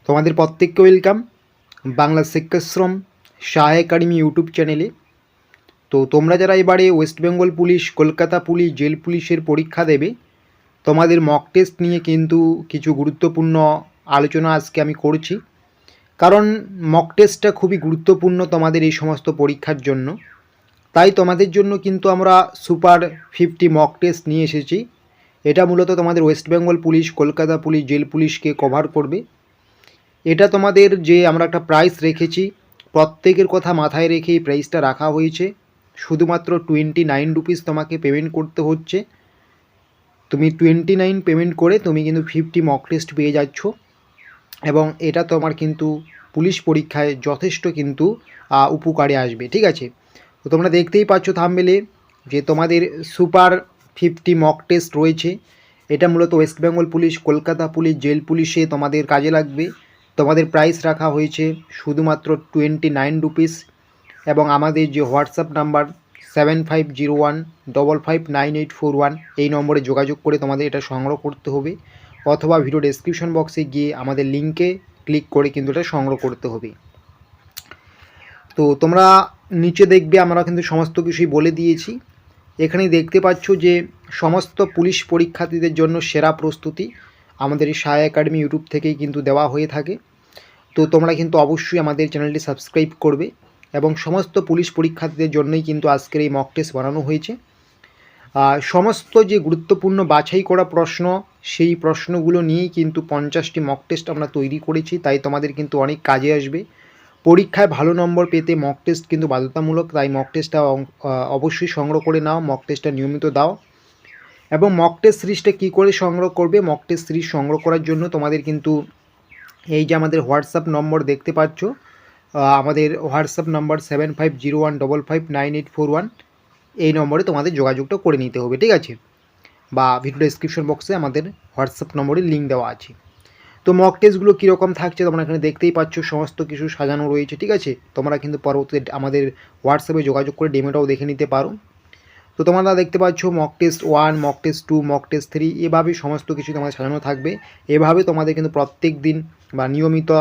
তোমাদের প্রত্যেককে welcome Bangla Shikshashram Shah Academy YouTube চ্যানেলে। তো তোমরা যারা এবারে West Bengal police, Kolkata police, jail পুলিশের পরীক্ষা দেবে, তোমাদের মক টেস্ট নিয়ে কিন্তু কিছু গুরুত্বপূর্ণ আলোচনা আজকে আমি করছি। কারণ মক টেস্টটা খুবই গুরুত্বপূর্ণ তোমাদের এই সমস্ত পরীক্ষার জন্য। তাই তোমাদের জন্য কিন্তু আমরা সুপার 50 মক টেস্ট নিয়ে এসেছি। এটা মূলত তোমাদের West Bengal police, Kolkata police, jail পুলিশকে কভার করবে। এটা তোমাদের যে আমরা একটা প্রাইস রেখেছি, প্রত্যেকের কথা মাথায় রেখে এই প্রাইসটা রাখা হয়েছে। শুধুমাত্র 29 রুপিস তোমাকে পেমেন্ট করতে হচ্ছে। তুমি 29 পেমেন্ট করে তুমি কিন্তু 50 মক টেস্ট পেয়ে যাচ্ছ, এবং এটা তোমার কিন্তু পুলিশ পরীক্ষায় যথেষ্ট কিন্তু উপকারে আসবে। ঠিক আছে, তো তোমরা দেখতেই পাচ্ছ থাম্বনেলে যে তোমাদের সুপার 50 মক টেস্ট রয়েছে। এটা মূলত West Bengal police, Kolkata police, jail পুলিশে তোমাদের কাজে লাগবে। তোমাদের প্রাইস রাখা হয়েছে শুধুমাত্র 29 রুপিস, এবং আমাদের যে হোয়াটসঅ্যাপ নাম্বার 7501559841 এই নম্বরে যোগাযোগ করে তোমাদের এটা সংগ্রহ করতে হবে, অথবা ভিডিও ডেসক্রিপশন বক্সে গিয়ে আমাদের লিঙ্কে ক্লিক করে কিন্তু এটা সংগ্রহ করতে হবে। তো তোমরা নিচে দেখবে আমরা কিন্তু সমস্ত কিছুই বলে দিয়েছি। এখানে দেখতে পাচ্ছ যে সমস্ত পুলিশ পরীক্ষার্থীদের জন্য সেরা প্রস্তুতি আমাদের এই শাহ একাডেমি ইউটিউব থেকেই কিন্তু দেওয়া হয়ে থাকে। তো তোমরা কিন্তু অবশ্যই আমাদের চ্যানেলটি সাবস্ক্রাইব করবে, এবং সমস্ত পুলিশ পরীক্ষার্থীদের জন্যই কিন্তু আজকের এই মক টেস্ট বানানো হয়েছে। সমস্ত যে গুরুত্বপূর্ণ বাছাই করা প্রশ্ন, সেই প্রশ্নগুলো নিয়েই কিন্তু 50টি মক টেস্ট আমরা তৈরি করেছি। তাই তোমাদের কিন্তু অনেক কাজে আসবে। পরীক্ষায় ভালো নম্বর পেতে মক টেস্ট কিন্তু বাধ্যতামূলক, তাই মক টেস্টটা অবশ্যই সংগ্রহ করে নাও, মক টেস্টটা নিয়মিত দাও। এবং মক টেস্ট সিরিজটা কী করে সংগ্রহ করবে, মক টেস্ট সিরিজ সংগ্রহ করার জন্য তোমাদের কিন্তু এই যে আমাদের হোয়াটসঅ্যাপ নম্বর দেখতে পাচ্ছ, আমাদের হোয়াটসঅ্যাপ নাম্বার 7501559841, এই নম্বরে তোমাদের যোগাযোগটা করে নিতে হবে। ঠিক আছে, বা ভিডিও ডেসক্রিপশন বক্সে আমাদের হোয়াটসঅ্যাপ নম্বরের লিঙ্ক দেওয়া আছে। তো মক টেস্টগুলো কীরকম থাকছে তোমরা এখানে দেখতেই পাচ্ছ, সমস্ত কিছু সাজানো রয়েছে। ঠিক আছে, তোমরা কিন্তু পরবর্তীতে আমাদের হোয়াটসঅ্যাপে যোগাযোগ করে ডেমোটাও দেখে নিতে পারো। তো তোমরা দেখতে পাচ্ছ mock test 1, mock test 2, mock test 3, এভাবেই সমস্ত কিছু তোমাদের সাজানো থাকবে। এভাবে তোমাদের কিন্তু প্রত্যেক দিন বা নিয়মিত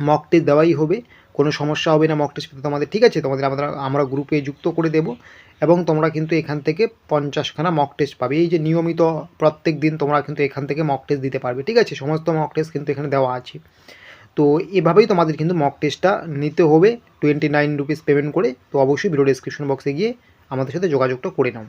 মক টেস্ট দেওয়াই হবে, কোনো সমস্যা হবে না মক টেস্ট পেতে তোমাদের। ঠিক আছে, তোমাদের আমরা গ্রুপে যুক্ত করে দেব, এবং তোমরা কিন্তু এখান থেকে 50খানা মক টেস্ট পাবে। এই যে নিয়মিত প্রত্যেক দিন তোমরা কিন্তু এখান থেকে মক টেস্ট দিতে পারবে। ঠিক আছে, সমস্ত মক টেস্ট কিন্তু এখানে দেওয়া আছে। তো এভাবেই তোমাদের কিন্তু মক টেস্টটা নিতে হবে 29 রুপিস পেমেন্ট করে। তো অবশ্যই ভিডিও ডেসক্রিপশন বক্সে গিয়ে আমাদের সাথে যোগাযোগটা করে নাও।